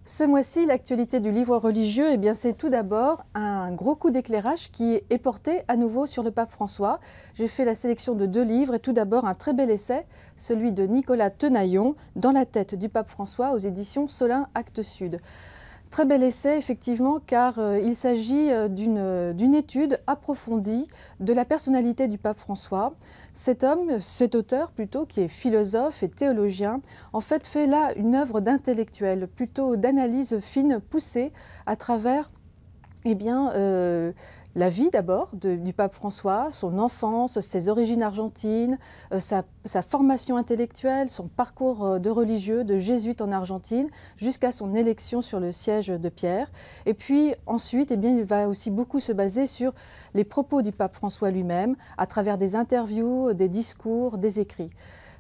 Ce mois-ci, l'actualité du livre religieux, eh bien, c'est tout d'abord un gros coup d'éclairage qui est porté à nouveau sur le pape François. J'ai fait la sélection de 2 livres et tout d'abord un très bel essai, celui de Nicolas Tenaillon, Dans la tête du pape François aux éditions Solin Actes Sud. Très bel essai, effectivement, car il s'agit d'une étude approfondie de la personnalité du pape François. Cet auteur plutôt, qui est philosophe et théologien, en fait fait là une œuvre d'intellectuel, plutôt d'analyse fine, poussée à travers la vie d'abord du pape François, son enfance, ses origines argentines, sa formation intellectuelle, son parcours de religieux, de jésuite en Argentine, jusqu'à son élection sur le siège de Pierre. Et puis ensuite, eh bien, il va aussi beaucoup se baser sur les propos du pape François lui-même, à travers des interviews, des discours, des écrits.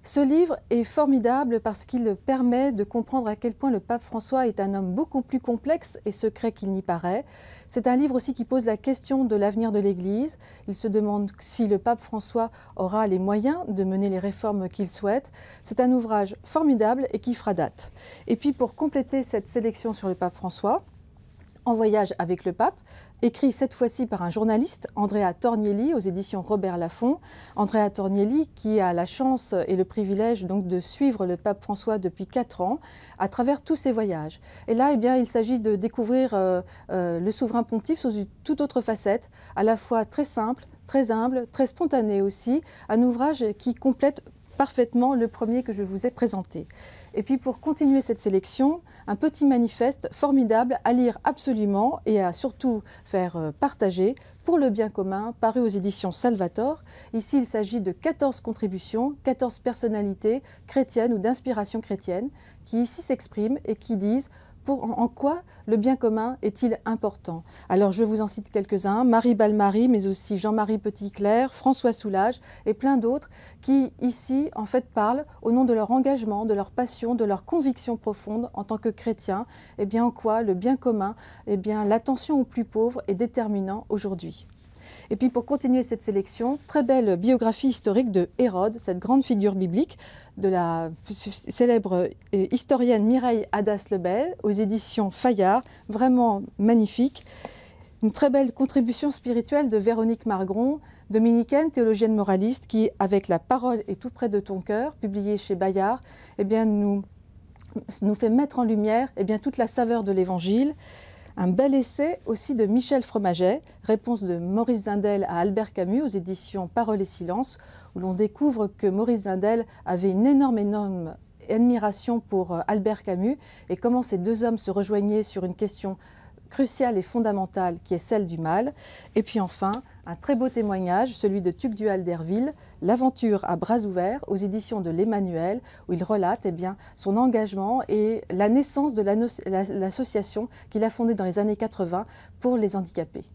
Ce livre est formidable parce qu'il permet de comprendre à quel point le pape François est un homme beaucoup plus complexe et secret qu'il n'y paraît. C'est un livre aussi qui pose la question de l'avenir de l'Église. Il se demande si le pape François aura les moyens de mener les réformes qu'il souhaite. C'est un ouvrage formidable et qui fera date. Et puis pour compléter cette sélection sur le pape François, En voyage avec le pape, écrit cette fois-ci par un journaliste, Andrea Tornielli, aux éditions Robert Laffont. Andrea Tornielli qui a la chance et le privilège donc de suivre le pape François depuis 4 ans à travers tous ses voyages. Et là, eh bien, il s'agit de découvrir le souverain pontife sous une toute autre facette, à la fois très simple, très humble, très spontané aussi, un ouvrage qui complète parfaitement le premier que je vous ai présenté. Et puis pour continuer cette sélection, un petit manifeste formidable à lire absolument et à surtout faire partager pour le bien commun, paru aux éditions Salvator. Ici, il s'agit de 14 contributions, 14 personnalités chrétiennes ou d'inspiration chrétienne qui ici s'expriment et qui disent en quoi le bien commun est-il important? Alors je vous en cite quelques-uns, Marie Balmary, mais aussi Jean-Marie Petitclerc, François Soulages et plein d'autres qui ici en fait parlent au nom de leur engagement, de leur passion, de leur conviction profonde en tant que chrétiens, et bien en quoi le bien commun, et bien l'attention aux plus pauvres est déterminant aujourd'hui. Et puis pour continuer cette sélection, très belle biographie historique de Hérode, cette grande figure biblique de la célèbre historienne Mireille Hadas-Lebel aux éditions Fayard, vraiment magnifique. Une très belle contribution spirituelle de Véronique Margron, dominicaine, théologienne moraliste, qui, avec La parole est tout près de ton cœur, publiée chez Bayard, eh bien, nous fait mettre en lumière toute la saveur de l'Évangile. Un bel essai aussi de Michel Fromaget, réponse de Maurice Zindel à Albert Camus aux éditions Parole et Silence, où l'on découvre que Maurice Zindel avait une énorme admiration pour Albert Camus et comment ces 2 hommes se rejoignaient sur une question cruciale et fondamentale qui est celle du mal. Et puis enfin, un très beau témoignage, celui de Tugdual d'Herville, L'aventure à bras ouverts aux éditions de l'Emmanuel, où il relate son engagement et la naissance de l'association qu'il a fondée dans les années 80 pour les handicapés.